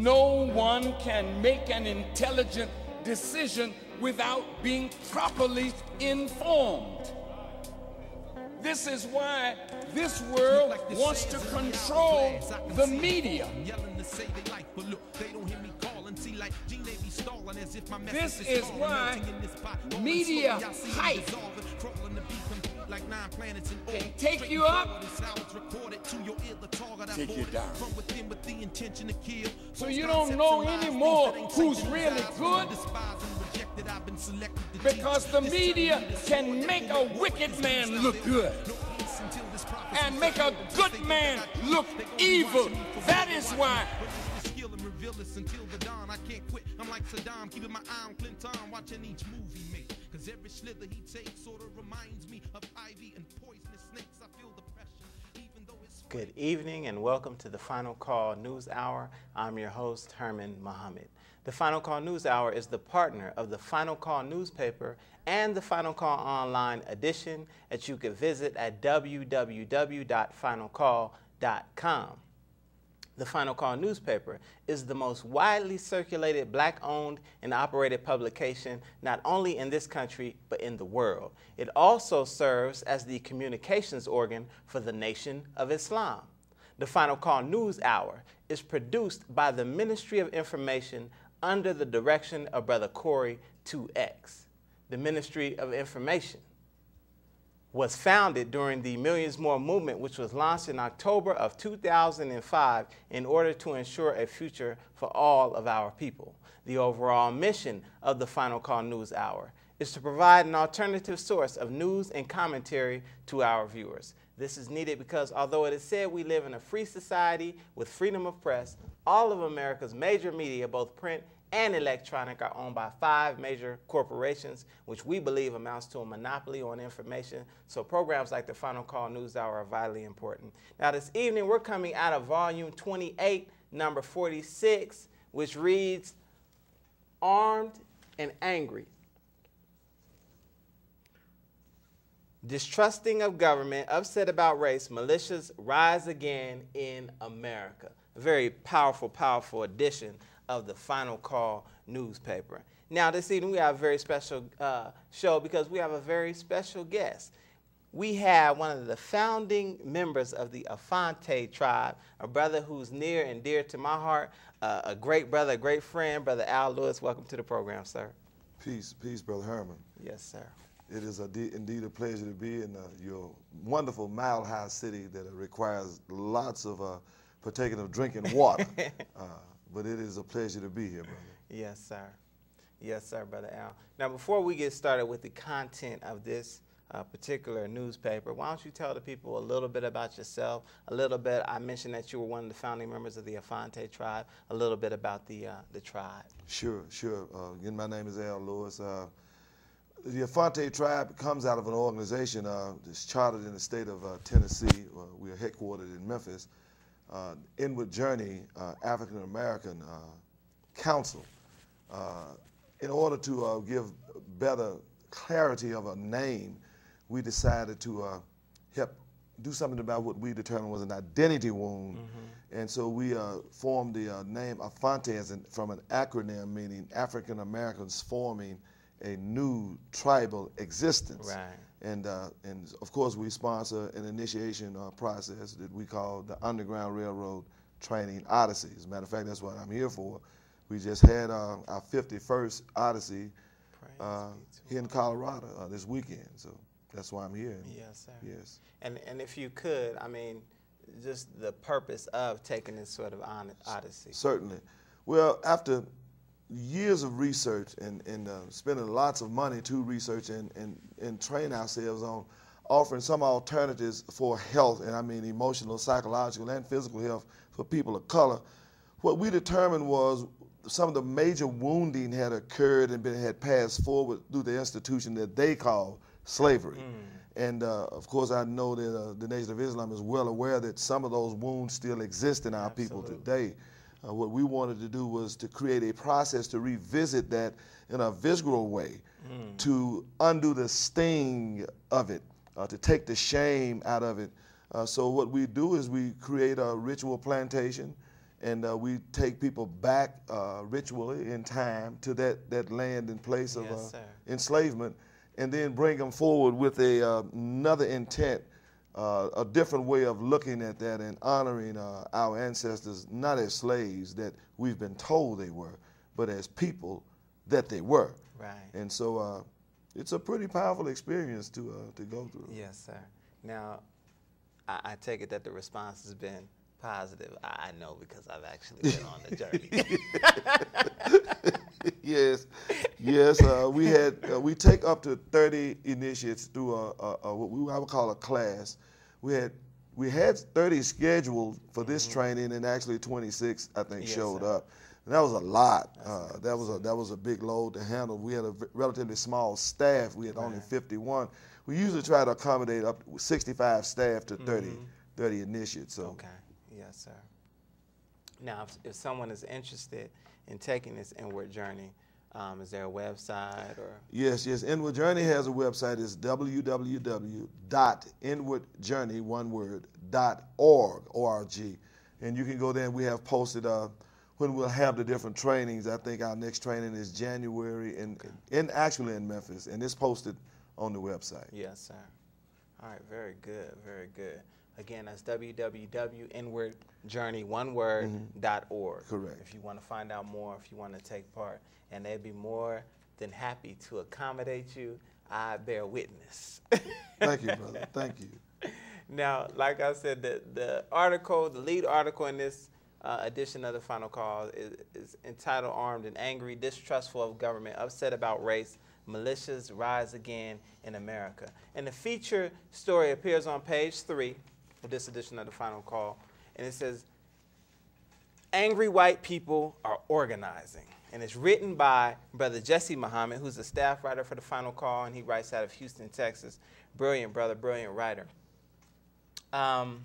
No one can make an intelligent decision without being properly informed. This is why this world wants to control the media. This is why media hype can take you up, take you down. So you don't know anymore who's really good, because the media can make a wicked man look good and make a good man look evil. That is why. Until the dawn, I can't quit. I'm like Saddam, keeping my eye on Clinton, watching each movie made. Cause every slither he takes sort of reminds me of ivy and poisonous snakes. I feel the pressure, even though it's... Good evening and welcome to the Final Call News Hour. I'm your host, Herman Muhammad. The Final Call News Hour is the partner of the Final Call newspaper and the Final Call online edition that you can visit at www.finalcall.com. The Final Call newspaper is the most widely circulated black-owned and operated publication not only in this country but in the world. It also serves as the communications organ for the Nation of Islam. The Final Call News Hour is produced by the Ministry of Information under the direction of Brother Corey 2X. The Ministry of Information was founded during the Millions More movement, which was launched in October of 2005 in order to ensure a future for all of our people. The overall mission of the Final Call News Hour is to provide an alternative source of news and commentary to our viewers. This is needed because although it is said we live in a free society with freedom of press, all of America's major media, both print and electronic, are owned by 5 major corporations, which we believe amounts to a monopoly on information. So programs like the Final Call News Hour are vitally important. Now this evening we're coming out of volume 28, number 46, which reads, Armed and Angry. Distrusting of government, upset about race, militias rise again in America. A very powerful, powerful edition of the Final Call newspaper. Now this evening we have a very special show because we have a very special guest. We have one of the founding members of the AAFANTE Tribe, a brother who's near and dear to my heart, a great brother, a great friend, Brother Al Lewis. Welcome to the program, sir. Peace, peace, Brother Herman. Yes, sir. It is indeed a pleasure to be in your wonderful mile-high city that requires lots of partaking of drinking water. But it is a pleasure to be here, brother. Yes, sir. Yes, sir, Brother Al. Now, before we get started with the content of this particular newspaper, why don't you tell the people a little bit about yourself, a little bit, I mentioned that you were one of the founding members of the AAFANTE Tribe, a little bit about the tribe. Sure, sure. Again, my name is Al Lewis. The AAFANTE Tribe comes out of an organization that's chartered in the state of Tennessee. We are headquartered in Memphis. Inward Journey African American Council. In order to give better clarity of a name, we decided to help do something about what we determined was an identity wound. And so we formed the name AAFANTE from an acronym meaning African Americans forming a new tribal existence. Right. And of course, we sponsor an initiation process that we call the Underground Railroad Training Odyssey. As a matter of fact, that's what I'm here for. We just had our 51st Odyssey here in Colorado this weekend. So that's why I'm here. Yes, sir. Yes. And if you could, I mean, just the purpose of taking this sort of odyssey. Certainly. Well, after years of research and spending lots of money to research and train ourselves on offering some alternatives for health, and I mean emotional, psychological, and physical health for people of color, what we determined was some of the major wounding had occurred and had passed forward through the institution that they call slavery. And of course, I know that the Nation of Islam is well aware that some of those wounds still exist in our people today. What we wanted to do was to create a process to revisit that in a visceral way, to undo the sting of it, to take the shame out of it. So what we do is we create a ritual plantation and we take people back ritually in time to that land and place of enslavement, and then bring them forward with another intent, a different way of looking at that and honoring our ancestors, not as slaves that we've been told they were, but as people that they were. Right. And so it's a pretty powerful experience to go through. Yes, sir. Now, I take it that the response has been positive. I know because I've actually been on the journey. Yes, we take up to 30 initiates through what I would call a class. We had 30 scheduled for this training, and actually 26 I think showed up. And that was a lot. That was a big load to handle. We had a relatively small staff. We had only 51. We usually try to accommodate up to 65 staff to 30 initiates. So. Okay. Yes, sir. Now, if someone is interested in taking this inward journey, is there a website or? Yes. Inward Journey has a website. It's www.inwardjourney.org. And you can go there, and we have posted when we'll have the different trainings. I think our next training is January, actually in Memphis, and it's posted on the website. Yes, sir. All right, very good, very good. Again, that's www.inwardjourney.org. Correct. If you want to find out more, if you want to take part, and they'd be more than happy to accommodate you, I bear witness. Thank you, brother. Thank you. Now, like I said, the article, the lead article in this edition of the Final Call is entitled "Armed and Angry, Distrustful of Government, Upset About Race, Militias Rise Again in America." And the feature story appears on page 3 of this edition of the Final Call, and it says, "Angry white people are organizing." And it's written by Brother Jesse Muhammad, who's a staff writer for the Final Call, and he writes out of Houston, Texas. Brilliant brother, brilliant writer. I'm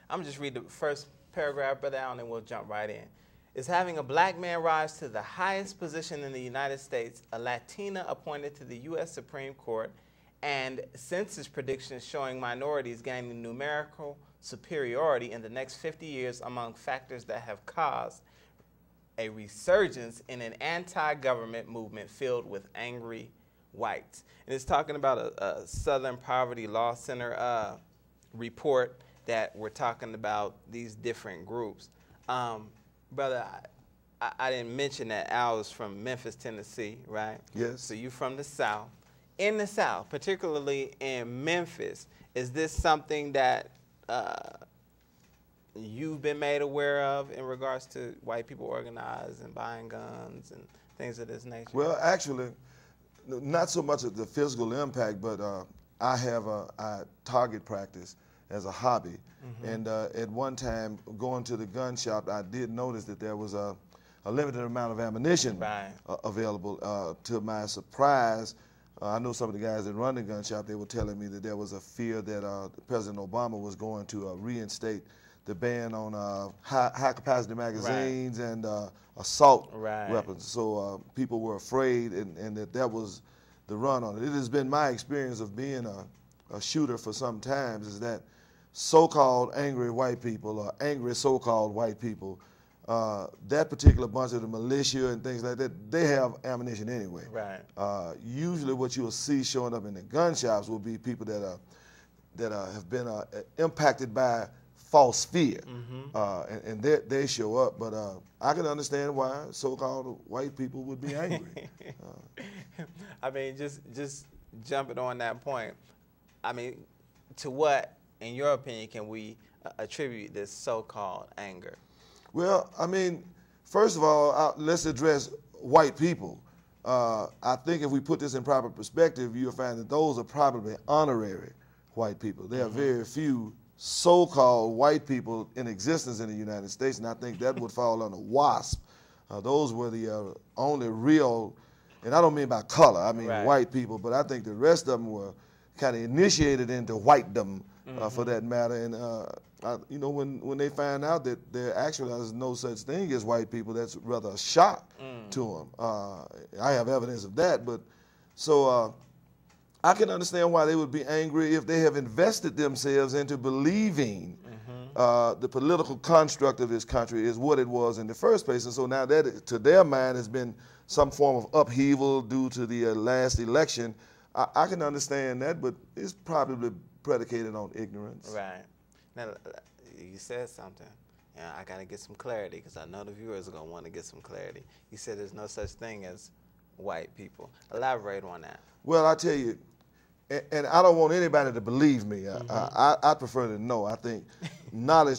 going to just read the first paragraph, Brother Allen, and we'll jump right in. "Is having a black man rise to the highest position in the United States, a Latina appointed to the U.S. Supreme Court, and census predictions showing minorities gaining numerical superiority in the next 50 years among factors that have caused a resurgence in an anti-government movement filled with angry whites." And it's talking about a Southern Poverty Law Center report that we're talking about these different groups. Brother, I didn't mention that Al is from Memphis, Tennessee, right? Yes. So you're from the South. In the South, particularly in Memphis, is this something that you've been made aware of in regards to white people organizing and buying guns and things of this nature? Well, actually, not so much of the physical impact, but I target practice as a hobby. And at one time, going to the gun shop, I did notice that there was a limited amount of ammunition available. To my surprise, I know some of the guys that run the gun shop, they were telling me that there was a fear that President Obama was going to reinstate the ban on high-capacity magazines and assault weapons. So people were afraid, and that was the run on it. It has been my experience of being a shooter for some time, is that so-called angry white people, or angry so-called white people, that particular bunch of the militia and things like that, they have ammunition anyway. Right. Usually what you'll see showing up in the gun shops will be people that have been impacted by false fear, and they show up. But I can understand why so-called white people would be angry. I mean, just jumping on that point, I mean, to what, in your opinion, can we attribute this so-called anger? Well, I mean, first of all, let's address white people. I think if we put this in proper perspective, you'll find that those are probably honorary white people. There are very few so-called white people in existence in the United States, and I think that would fall under WASP. Those were the only real, and I don't mean by color, I mean white people, but I think the rest of them were kind of initiated into whitedom, for that matter. And you know, when they find out that there actually is no such thing as white people, that's rather a shock to them. I have evidence of that, but so I can understand why they would be angry if they have invested themselves into believing the political construct of this country is what it was in the first place. And so now that, to their mind, has been some form of upheaval due to the last election. I can understand that, but it's probably predicated on ignorance. Right. Now, you said something, and I got to get some clarity because I know the viewers are going to want to get some clarity. You said there's no such thing as white people. Elaborate on that. Well, I tell you, and I don't want anybody to believe me. I prefer to know. I think knowledge